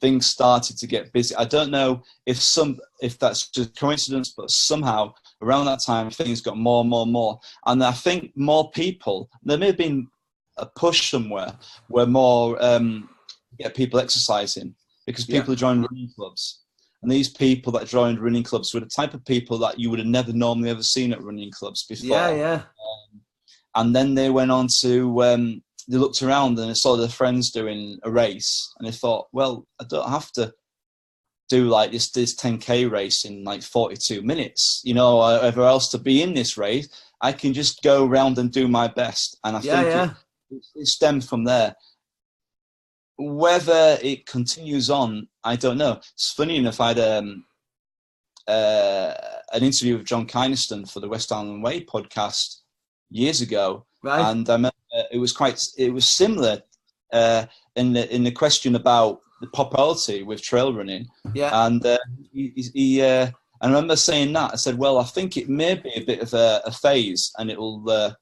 things started to get busy. I don't know if that's just coincidence, but somehow around that time things got more and more and more. And I think more people, there may have been a push somewhere where more get people exercising, because people join running clubs. And these people that joined running clubs were the type of people that you would have never normally ever seen at running clubs before. And then they went on to, they looked around and they saw their friends doing a race, and they thought, well, I don't have to do like this 10K race in like 42 minutes, you know, or whatever else to be in this race. I can just go around and do my best. And I think it stemmed from there. Whether it continues on, I don't know. It's funny enough, I had an interview with John Kynaston for the West Island Way podcast years ago, and I remember it was similar in the question about the popularity with trail running. And I remember saying that. I said, well, I think it may be a bit of a phase, and it'll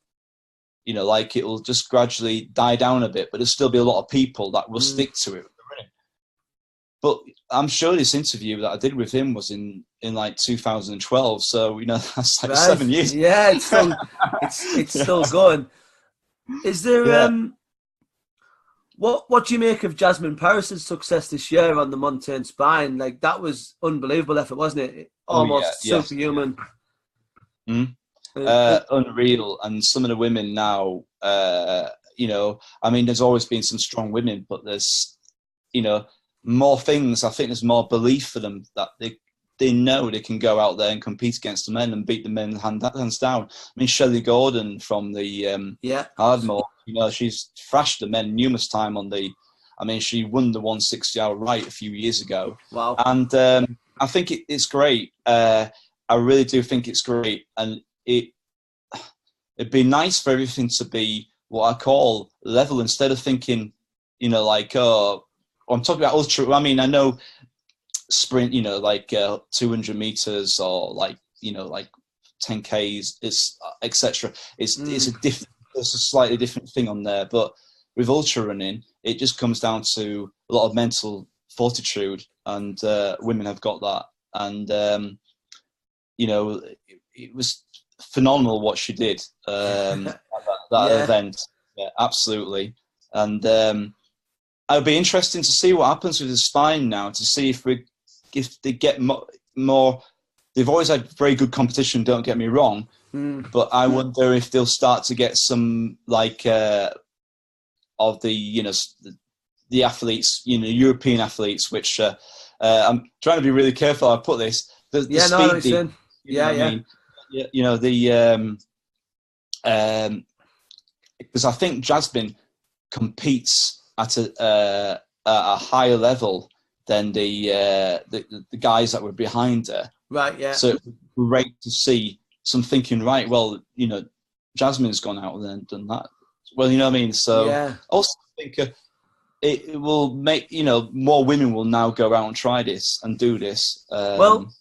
you know, like it'll just gradually die down a bit, but there'll still be a lot of people that will stick to it. But I'm sure this interview that I did with him was in like 2012. So, you know, that's like 7 years. Yeah, it's still, it's still going. Is there, what do you make of Jasmine Paris's success this year on the Montane Spine? Like, that was unbelievable effort, wasn't it? Almost superhuman. Unreal. And some of the women now, you know, I mean, there's always been some strong women, but there's, you know, more things. I think there's more belief for them that they know they can go out there and compete against the men and beat the men hands down. I mean, Shelley Gordon from the Hardmoors, you know, she's thrashed the men numerous times on the, I mean, she won the 160 hour right a few years ago. Wow. And I think it's great. I really do think it's great. And it'd be nice for everything to be what I call level, instead of thinking, you know, like, I'm talking about ultra. I mean, I know sprint, you know, like 200 meters or like, you know, like 10Ks, it's etc. It's a slightly different thing on there. But with ultra running, it just comes down to a lot of mental fortitude, and women have got that. And you know, it was phenomenal what she did at that event. Yeah, absolutely. And it'll be interesting to see what happens with the spine now, to see if they get more. They've always had very good competition, don't get me wrong, but I wonder if they'll start to get some, like, of the, you know, the athletes, you know, European athletes, which I'm trying to be really careful how I put this. The speed, you know, the because I think Jasmine competes at a higher level than the guys that were behind her. Right. Yeah. So it's great to see some thinking. Right. Well, you know, Jasmine's gone out there and done that. Well, you know what I mean. So I also think it will make, you know, more women will now go out and try this and do this. Well,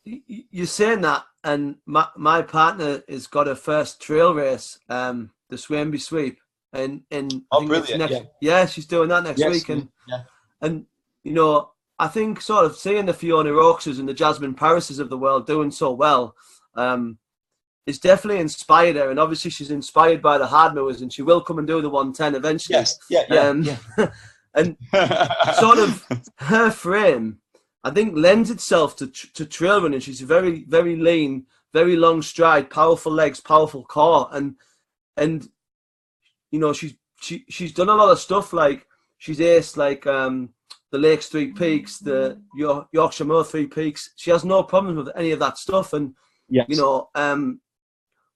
you're saying that, and my partner has got her first trail race, the Swainby Sweep, and brilliant! She's doing that next week, and you know, I think sort of seeing the Fiona Oakses and the Jasmine Parises of the world doing so well, is definitely inspired her, and obviously she's inspired by the Hardmoors, and she will come and do the 110 eventually. And sort of her frame, I think, lends itself to trail running. She's a very, very lean, very long stride, powerful legs, powerful core, and you know, she's done a lot of stuff. Like, she's aced like the Lakes 3 Peaks, the Yorkshire Moor 3 Peaks. She has no problems with any of that stuff. And you know,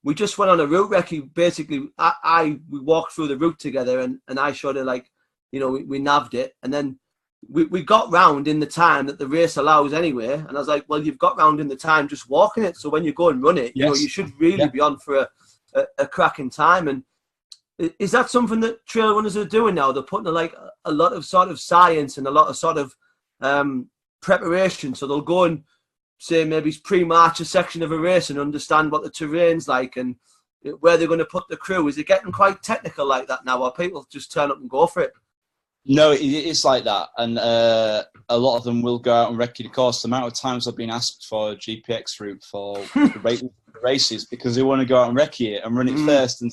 we just went on a route recce. Basically, we walked through the route together, and I showed her, like, you know, we navved it, and then we got round in the time that the race allows anyway. And I was like, well, you've got round in the time just walking it, so when you go and run it, you know, you should really be on for a cracking time. And is that something that trail runners are doing now? They're putting like a lot of sort of science and a lot of sort of preparation, so they'll go and say maybe pre-march a section of a race and understand what the terrain's like and where they're going to put the crew. Is it getting quite technical like that now, or people just turn up and go for it? No, it's like that, and a lot of them will go out and recce the course. The amount of times I've been asked for a GPX route for the races because they want to go out and recce it and run it first. And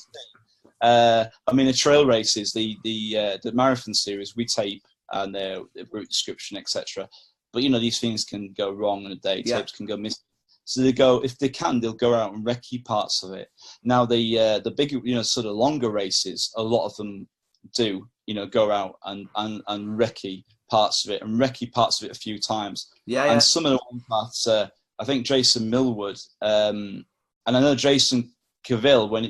I mean, the trail races, the marathon series, we tape and the route description, etc. But you know, these things can go wrong on a day. Tapes can go missing. So they go, if they can, they'll go out and recce parts of it. Now the bigger, you know, sort of longer races, a lot of them do, you know, go out and recce parts of it and recce parts of it a few times. And some of the ones that I think Jason Millwood, and I know Jason Cavill when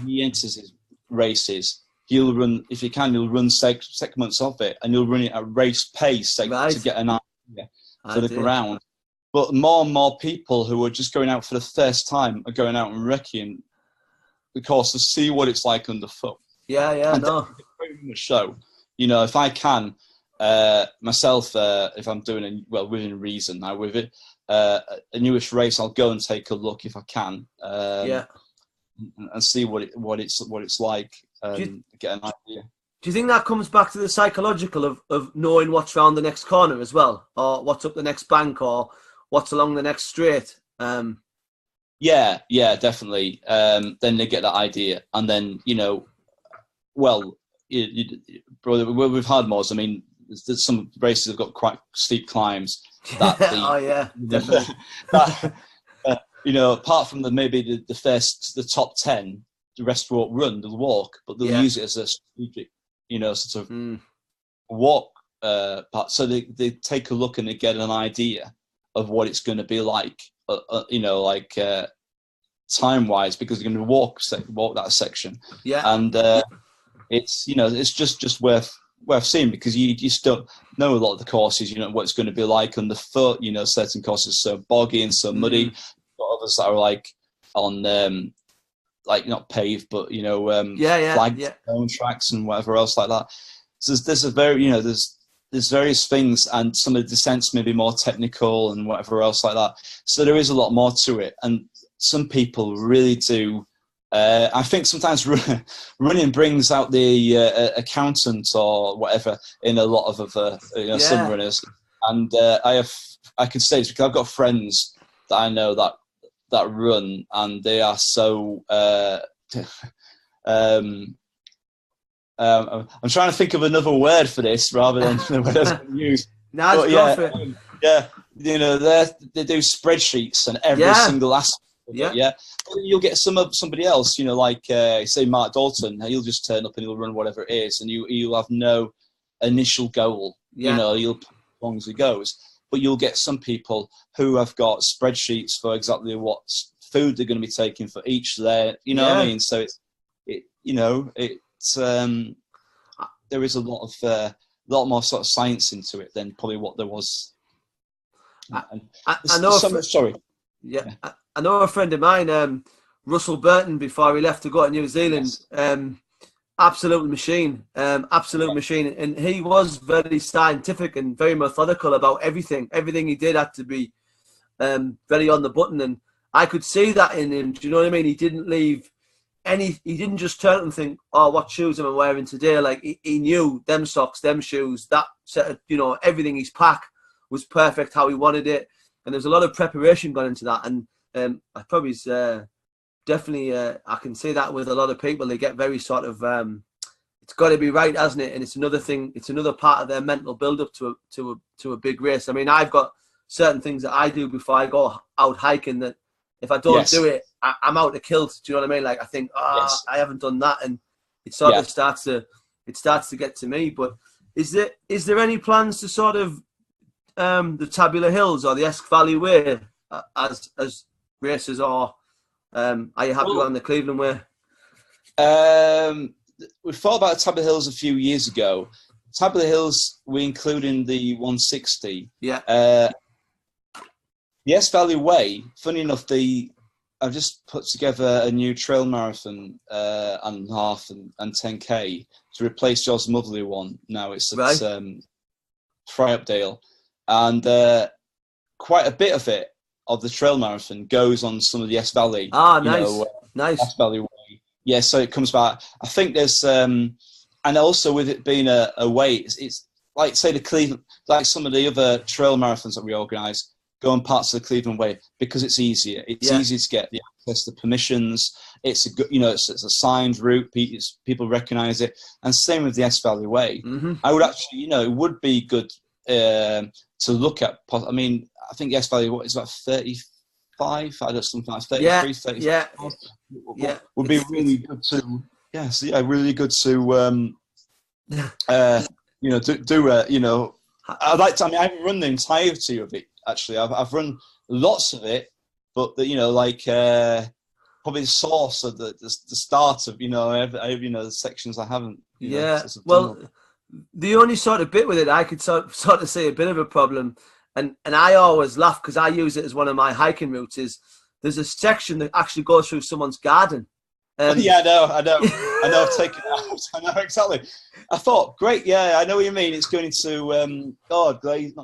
he enters his races, he'll run, if he can, he'll run segments of it, and he'll run it at race pace to get an idea for the ground. But more and more people who are just going out for the first time are going out and recceing the course to see what it's like underfoot. And very much so. You know, if I can, myself, if I'm doing within reason now with it, a newish race, I'll go and take a look if I can, and see what it's like, get an idea. Do you think that comes back to the psychological of knowing what's round the next corner as well, or what's up the next bank, or what's along the next straight? Yeah, definitely. Then they get that idea, and then, you know, well, with Hardmoors, I mean, there's some races have got quite steep climbs. Definitely. You know, apart from the top 10, the rest won't run, they'll walk, but they'll use it as a strategic, you know, sort of walk part. So they take a look and they get an idea of what it's going to be like, you know, like time-wise, because they're going to walk that section. And it's, you know, it's just worth seeing, because you just don't know a lot of the courses, you know, what it's going to be like underfoot. You know, certain courses are so boggy and so muddy. Got others that are like on like not paved, but you know, flagged stone tracks and whatever else like that. So there's a very, you know, there's various things, and some of the descents may be more technical and whatever else like that. So there is a lot more to it, and some people really do. I think sometimes running brings out the accountant or whatever in a lot of other, you know, some runners. And I can say this because I've got friends that I know that run, and they are so. I'm trying to think of another word for this rather than the word I was use. You know, they do spreadsheets and every single aspect. You'll get somebody else, you know, like say Mark Dalton. He'll just turn up and he'll run whatever it is, and you'll have no initial goal. You know, you'll as long as it goes. But you'll get some people who have got spreadsheets for exactly what food they're going to be taking for each layer. You know what I mean? So there is a lot more sort of science into it than probably what there was. I know. I know a friend of mine, Russell Burton, before he left to go to New Zealand. Absolute machine, and he was very scientific and very methodical about everything. Everything he did had to be very on the button, and I could see that in him. Do you know what I mean? He didn't leave any. He didn't just turn and think, "Oh, what shoes am I wearing today?" Like he knew them socks, them shoes, that set of, you know, everything. His pack was perfect how he wanted it, and there's a lot of preparation gone into that. And I probably definitely I can see that with a lot of people. They get very sort of it's got to be right, hasn't it? And it's another thing. It's another part of their mental build up to a big race. I mean, I've got certain things that I do before I go out hiking that if I don't do it, I'm out of kilt. Do you know what I mean? Like I think, I haven't done that, and it sort of starts to get to me. But is there any plans to sort of the Tabular Hills or the Esk Valley Way as races, or are you happy on the Cleveland Way? We thought about Tabular Hills a few years ago. Tabular Hills, we include in the 160. The Esk Valley Way, funny enough, I've just put together a new trail marathon and half and 10K to replace Joe's Motherly one. Now it's at Fryupdale, and quite a bit of it, of the trail marathon, goes on some of the Esk Valley. Nice. Esk Valley Way. Yeah, so it comes back. I think there's and also with it being away, it's like, say, the Cleveland, like some of the other trail marathons that we organise, going parts of the Cleveland Way, because it's easier. It's easier to get the access to permissions. It's a good, it's a signed route. People recognise it, and same with the S Valley Way. Mm-hmm. I would actually, it would be good to look at. I mean, I think the S Valley Way is about 35. I don't know, something like 33, 35. Yeah, would be really good to. Yes, really good to. I'd like to. I mean, I haven't run the entirety of it. Actually, I've run lots of it, but probably the source of the start of the sections I haven't. The only sort of bit with it I could sort of see a bit of a problem, and I always laugh because I use it as one of my hiking routes. Is there's a section that actually goes through someone's garden. I know. I've taken it out. I know exactly. I thought, great, yeah, I know what you mean. It's going to not glazed.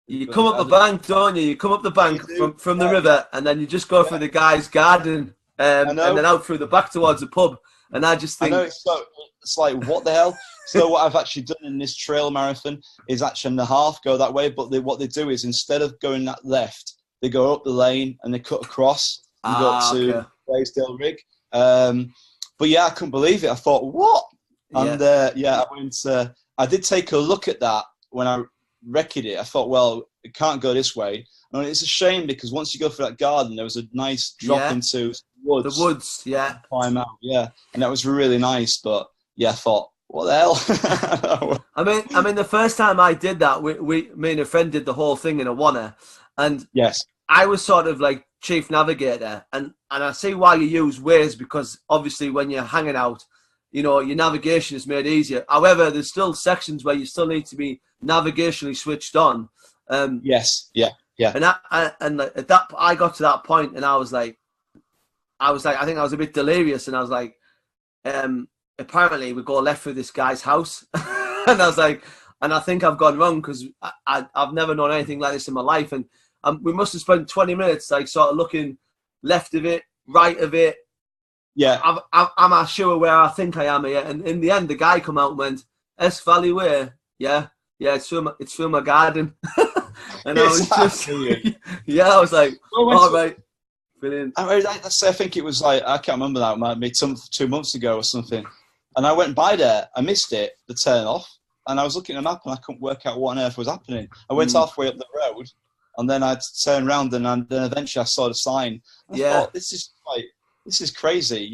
You come up the bank, don't you? You come up the bank from the river, and then you just go through the guy's garden, and then out through the back towards the pub. And I just think, it's like, what the hell? So what I've actually done in this trail marathon is actually in the half go that way, but what they do is, instead of going that left, they go up the lane and they cut across and go up to Blaisdell Rig. But yeah, I couldn't believe it. I thought, what? And I went. I did take a look at that when I recorded it. I thought, well, it can't go this way. And it's a shame, because once you go through that garden, there was a nice drop into woods. The woods, climb out, and that was really nice. But I thought, what the hell? I mean, the first time I did that, me and a friend did the whole thing in a wanna, and I was sort of like chief navigator, and I see why you use Waze, because obviously when you're hanging out, your navigation is made easier. However, there's still sections where you still need to be navigationally switched on. And at that, I got to that point, and I was like, I think I was a bit delirious, and I was like, apparently we go left through this guy's house, and I was like, and I think I've gone wrong, because I've never known anything like this in my life, and we must have spent 20 minutes like sort of looking left of it, right of it. Yeah, am I sure where I think I am here? And in the end, the guy come out and went, S Valley Way, it's through my garden. And I was just, I was like, all right, brilliant. I think it was like, I can't remember that, maybe 2 months ago or something. And I went by there, I missed it, the turn off, and I was looking at the map and I couldn't work out what on earth was happening. I went halfway up the road, and then I turned around, and then eventually I saw the sign. I thought, this is crazy,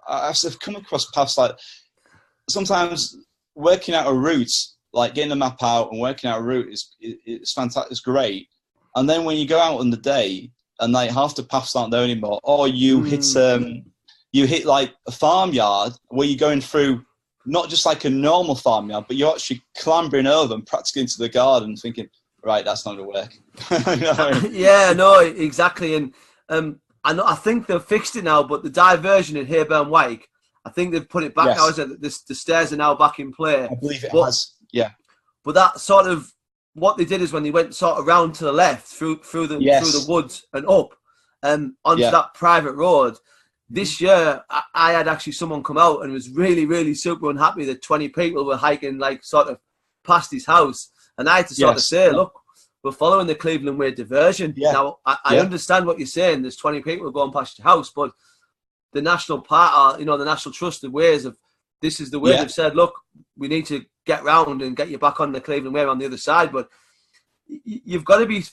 I've come across paths like, sometimes working out a route, like getting the map out and working out a route is fantastic, it's great. And then when you go out on the day and like half the paths aren't there anymore, or you hit like a farmyard where you're going through not just like a normal farmyard, but you're actually clambering over and practically into the garden, thinking, right, that's not going to work. You know what I mean? Yeah, no, exactly. And I think they've fixed it now, but the diversion in Hayburn Wake, I think they've put it back now. The stairs are now back in play. I believe it has. Yeah. But that sort of, what they did is when they went sort of round to the left through the woods and up onto that private road. This year, I had actually someone come out and was really, really super unhappy that 20 people were hiking like sort of past his house. And I had to sort of say, look, we're following the Cleveland Way diversion. Yeah. Now, I understand what you're saying. There's 20 people going past your house, but the National Park, the National Trust, the Ways of, this is the way they've said, look, we need to get round and get you back on the Cleveland Way on the other side. But you've got to be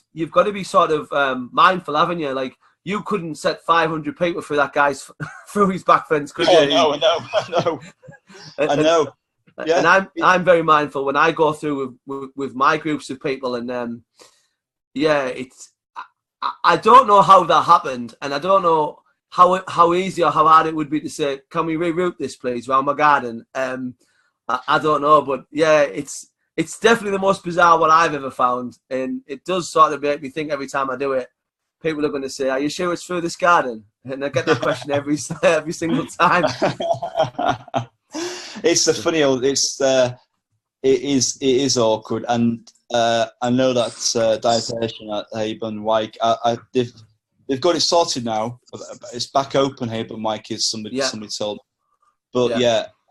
sort of mindful, haven't you? Like, you couldn't set 500 people through that guy's through his back fence, could you? No, I know. Yeah. And I'm very mindful when I go through with my groups of people, and it's I don't know how that happened, and I don't know how easy or how hard it would be to say, can we reroute this please round my garden? I don't know, but yeah, it's definitely the most bizarre one I've ever found, and it does sort of make me think every time I do it. People are going to say, "Are you sure it's through this garden?" And I get that question every single time. It's a funny old. It is awkward, and I know that diversion at Hayburn Wake. They've got it sorted now. It's back open. Hayburn Wake is somebody told me. But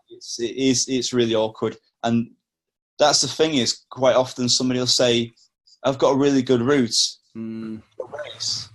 it's really awkward. And that's the thing, is quite often somebody will say, I've got a really good route for a race.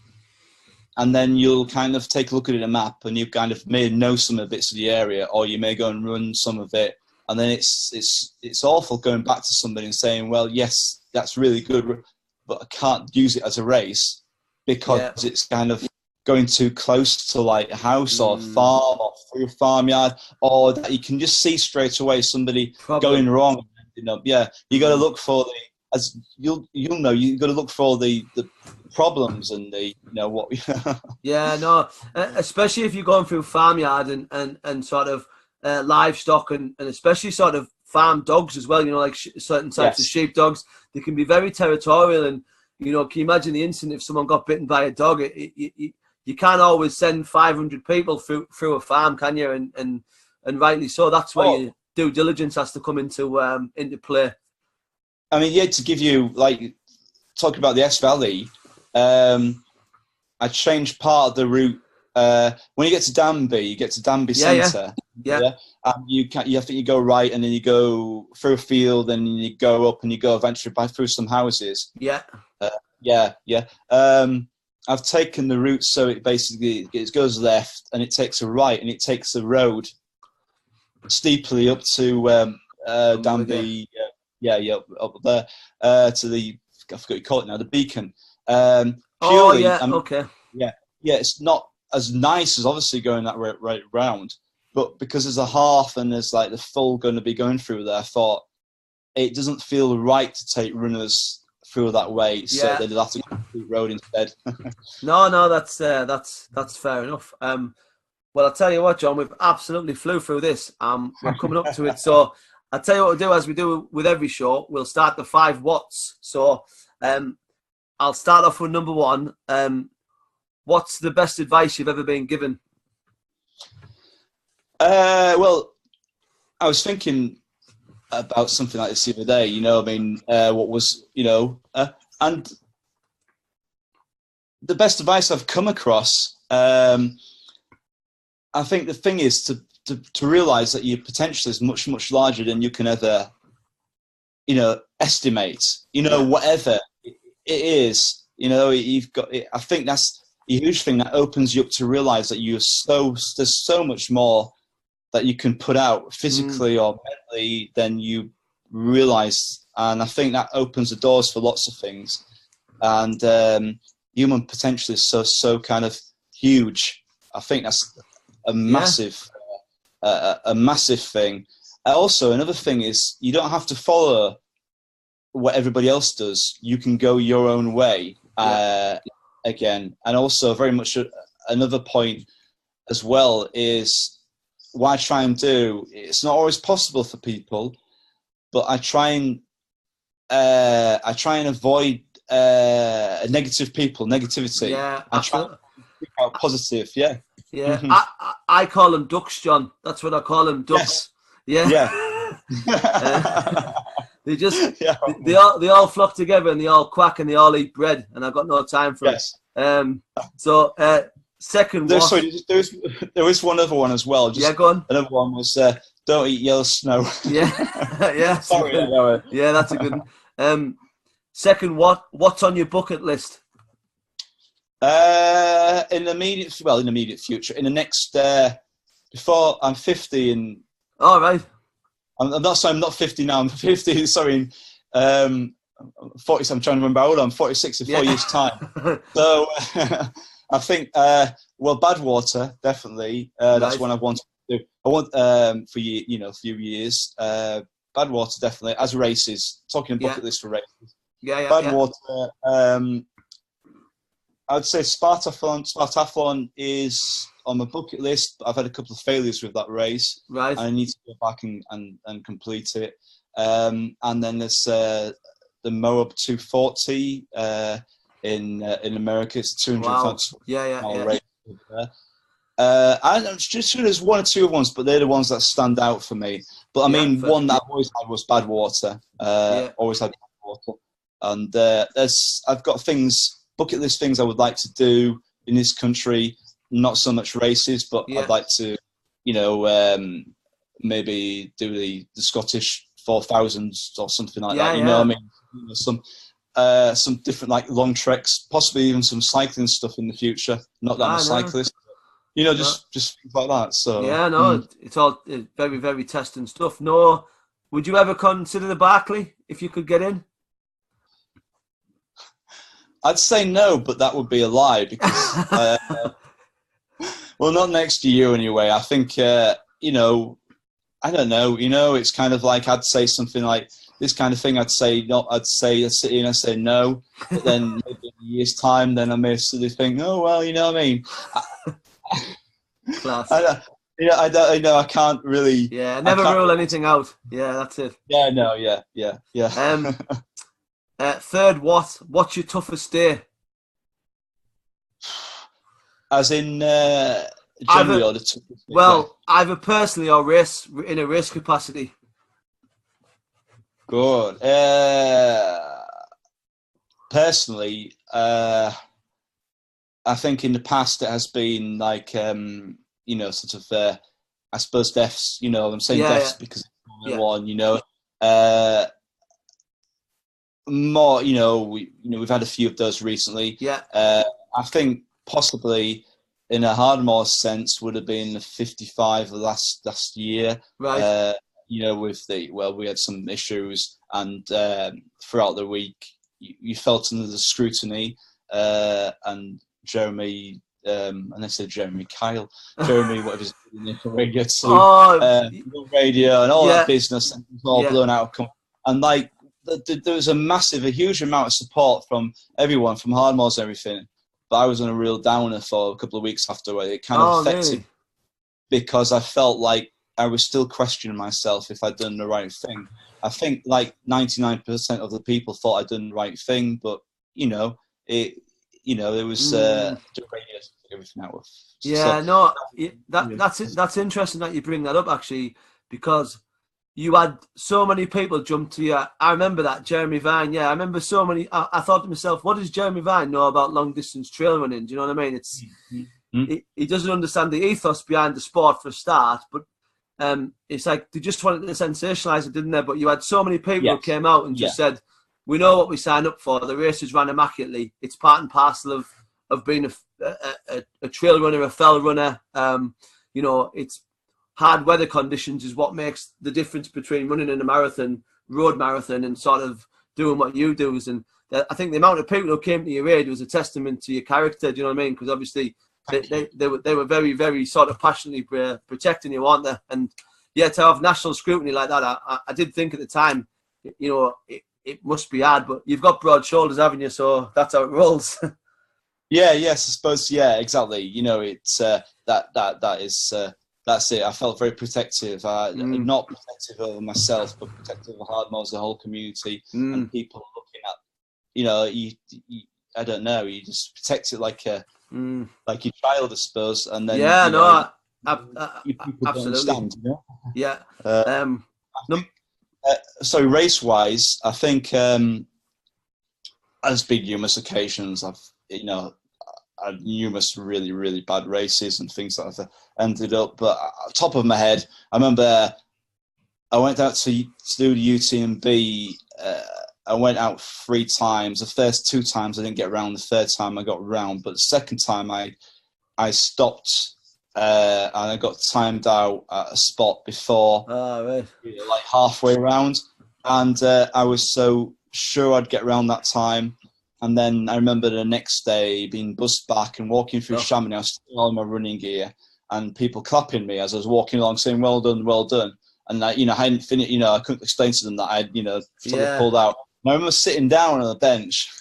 And then you'll kind of take a look at a map, and you kind of may know some of the bits of the area, or you may go and run some of it. And then it's awful going back to somebody and saying, well, yes, that's really good, but I can't use it as a race because it's kind of going too close to like a house or farm or through a farmyard, or that you can just see straight away somebody going wrong. You know, you got to look for you'll know, you got to look for the problems and what. Especially if you're going through farmyard and sort of livestock and especially sort of farm dogs as well, like certain types of sheep dogs, they can be very territorial. And can you imagine the incident if someone got bitten by a dog? You can't always send 500 people through a farm, can you? And rightly so. That's where your due diligence has to come into play. I mean, to give you, like, talking about the S Valley, I changed part of the route. When you get to Danby, Centre. And I think you go right, and then you go through a field, and you go up, and you go eventually through some houses. I've taken the route so it basically goes left, and it takes a right, and it takes a road steeply up to Danby. Up there to the, I forgot you call it now, the Beacon. It's not as nice as obviously going that right round, but because there's a half and there's like the full going to be going through there, I thought it doesn't feel right to take runners through that way, so they'll have to go through the road instead. No, that's fair enough. Well, I'll tell you what, John, we've absolutely flew through this. We're coming up to it, so I'll tell you what we'll do, as we do with every show. We'll start the 5 whats. So I'll start off with number 1. What's the best advice you've ever been given? Well, I was thinking about something like this the other day. What was, and the best advice I've come across, I think the thing is to realise that your potential is much, much larger than you can ever, estimate. Whatever it is, you've got. I think that's a huge thing that opens you up to realise that there's so much more that you can put out physically or mentally than you realise, and I think that opens the doors for lots of things. And human potential is so kind of huge. I think that's a massive. A massive thing. Also, another thing is you don't have to follow what everybody else does. You can go your own way again. And also, very much another point as well is what I try and do. It's not always possible for people, but I try and avoid negativity. I try and think out positive. I call them ducks, John. That's what I call them, ducks. They just they all flock together and they all quack and they all eat bread, and I've got no time for it. Second one. There was one other one as well. Go on. Another one was don't eat yellow snow. Sorry. That's a good one. Second, what's on your bucket list? In the immediate future, in the next, before I'm 50, and all right, I'm not 50 now. I'm 50. Sorry, 40. I'm trying to remember how old I'm. 46 in 4 years' time. So I think Badwater definitely. That's one I want to do. I want a few years. Badwater definitely as races. Talking bucket list for races. Badwater. I'd say Spartathlon is on my bucket list, but I've had a couple of failures with that race. Right. I need to go back and complete it. And then there's the Moab 240 in America. It's 200 mile race. I'm just sure there's one or two ones, but they're the ones that stand out for me. But I mean, one that I've always had was Badwater. Always had Badwater. And I've got bucket list things I would like to do in this country. Not so much races, but I'd like to, maybe do the Scottish 4000s or something like that. You know what I mean? You know, some different like long treks, possibly even some cycling stuff in the future. Not that I'm a cyclist, but, you know, just things like that. So yeah, no, it's all very, very testing stuff. No, would you ever consider the Barclay if you could get in? I'd say no, but that would be a lie because, well, not next year anyway. I think, you know, I don't know. You know, it's kind of like I'd say something like this kind of thing. I'd say not. I'd say I say no, but then maybe in a year's time, then I may suddenly think, oh well, you know what I mean. Class. I don't. You know, I can't really. Yeah, never rule anything out. Yeah, that's it. Yeah, no, yeah. Third, what's your toughest day? As in generally, or the toughest day? Well, either personally or in a race capacity. Good. Personally, I think in the past it has been like you know, sort of I suppose deaths. You know, I'm saying deaths because it's Formula One. You know. More, you know, we've had a few of those recently. Yeah. I think possibly in a Hardmoors sense would have been the 55 last year. Right. You know, with we had some issues, and throughout the week you felt under the scrutiny, and Jeremy, and I said Jeremy Kyle, whatever his name for radio too, radio and all that business, and it was all blown out of and like. There was a huge amount of support from everyone, from Hardmoors and everything. But I was on a real downer for a couple of weeks afterward. It kind of affected me because I felt like I was still questioning myself if I'd done the right thing. I think like 99% of the people thought I'd done the right thing, but it was the radio to figure everything out. Yeah, so, that's interesting that you bring that up actually, because you had so many people jump to you. I remember that, Jeremy Vine. Yeah, I remember so many. I thought to myself, what does Jeremy Vine know about long-distance trail running? Do you know what I mean? It's he doesn't understand the ethos behind the sport for a start, but it's like they just wanted to sensationalise it, didn't they? But you had so many people who came out and just said, we know what we signed up for. The races ran immaculately. It's part and parcel of being a trail runner, a fell runner. You know, it's hard weather conditions is what makes the difference between running in a marathon, road marathon, and sort of doing what you do. And I think the amount of people who came to your aid was a testament to your character. Do you know what I mean? Because obviously they were very, very sort of passionately protecting you, weren't they? And yeah, to have national scrutiny like that, I did think at the time, you know, it must be hard. But you've got broad shoulders, haven't you? So that's how it rolls. Yes, I suppose. Yeah, exactly. You know, it's that is. That's it. I felt very protective, not protective of myself, but protective of Hardmoors, the whole community, and people looking at, you know, you I don't know, you just protect it like your child, I suppose, and then absolutely, understand, you know? Yeah. So race-wise, I think there's been numerous occasions I've had numerous really, really bad races and things that I've ended up. But top of my head, I remember I went out to do the UTMB. I went out 3 times. The first 2 times I didn't get around. The third time I got round. But the second time I stopped and I got timed out at a spot before, like halfway around. And I was so sure I'd get around that time. And then I remember the next day being bussed back and walking through Chamonix. I was still in my running gear, and people clapping me as I was walking along, saying, "Well done, well done." And I hadn't finished. I couldn't explain to them that I'd, sort of pulled out. And I remember sitting down on a bench,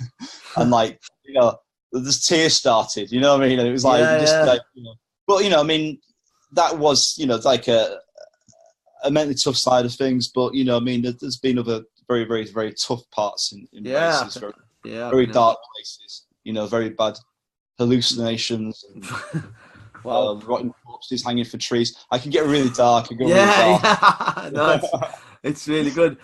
and the tears started. You know what I mean? And it was like but I mean, that was like a mentally tough side of things. But I mean, there's been other very, very, very tough parts in races. Very dark places, very bad hallucinations and rotten corpses hanging from trees. I can get really dark. No, it's really good.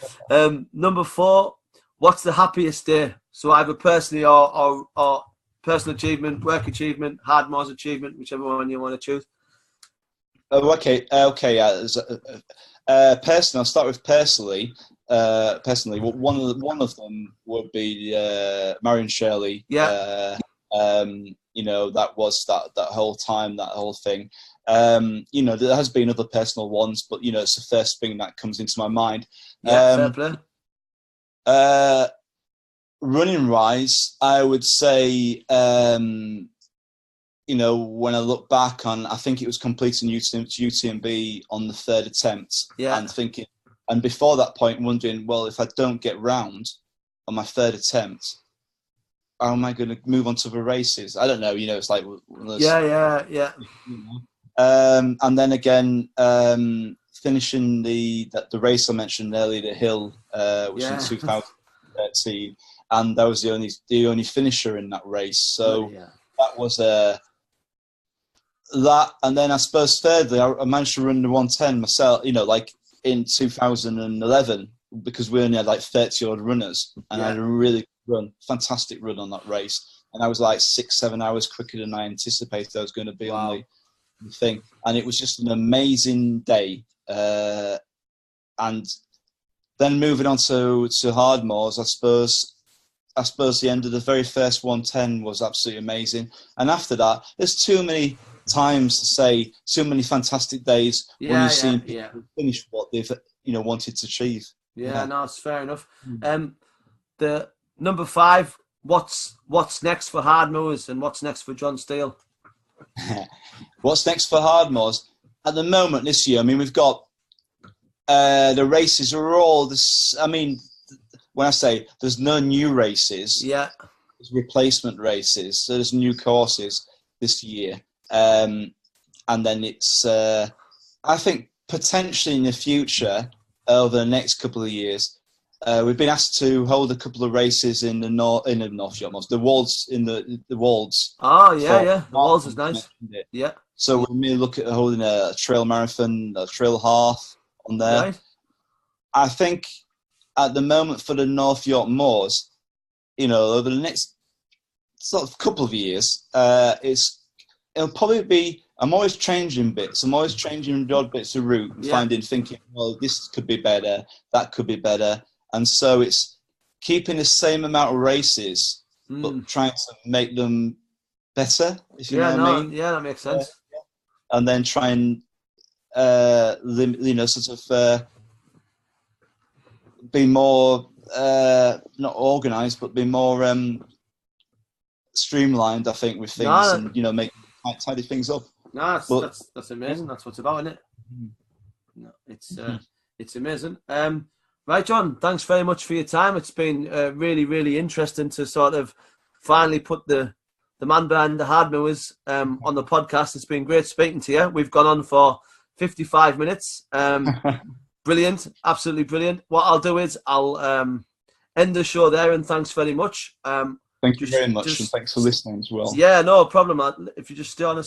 Number 4, what's the happiest day? So either personally or personal achievement, work achievement, Hardmoors achievement, whichever one you want to choose. Oh, okay, okay. Personally, I'll start with personally. Personally, one of them would be Marion Shirley. Yeah. You know, that was that whole time, that whole thing. You know, there has been other personal ones, but you know, it's the first thing that comes into my mind. Yeah, fair play. Running wise, I would say, you know, when I look back on, I think it was completing UTMB on the third attempt, and thinking, and before that point, wondering, well, if I don't get round on my third attempt, how am I going to move on to the races? I don't know. You know, it's like yeah. You know. And then again, finishing the race I mentioned earlier, the hill, which in 2013, and that was the only finisher in that race. So that was that. And then I suppose thirdly, I managed to run the 110 myself. You know, like in 2011, because we only had like 30 odd runners, and I had a really fantastic run on that race, and I was like 6-7 hours quicker than I anticipated I was going to be on the thing, and it was just an amazing day. And then moving on to Hardmoors, I suppose the end of the very first 110 was absolutely amazing, and after that, there's too many times to say, so many fantastic days when you've seen people finish what they've wanted to achieve. No, it's fair enough. The number 5, what's next for Hardmoors and what's next for John Steele? What's next for Hardmoors? At the moment this year, I mean, we've got the races are all this. I mean, when I say there's no new races, there's replacement races. So there's new courses this year, and then it's I think potentially in the future, over the next couple of years, we've been asked to hold a couple of races in the North Yorkshire, the Wolds the Wolds. Oh the Wolds is nice. Yeah. So we may look at holding a trail marathon, a trail half on there. Right. I think at the moment for the North York Moors, you know, over the next sort of couple of years, it'll probably be. I'm always changing bits. I'm always changing the odd bits of route, thinking, well, this could be better, that could be better. And so it's keeping the same amount of races, but trying to make them better, if you know what I mean. Yeah, that makes sense. And then try and, be more, not organised, but be more streamlined, I think, with things and, you know, tidy things up. No, that's amazing. That's what it's about, isn't it? No, it's amazing. Right, John, thanks very much for your time. It's been really, really interesting to sort of finally put the man behind the Hardmoors on the podcast. It's been great speaking to you. We've gone on for 55 minutes. Brilliant, absolutely brilliant. What I'll do is I'll end the show there, and thanks very much. Thank you very much, and thanks for listening as well. Yeah, no problem. If you just stay on a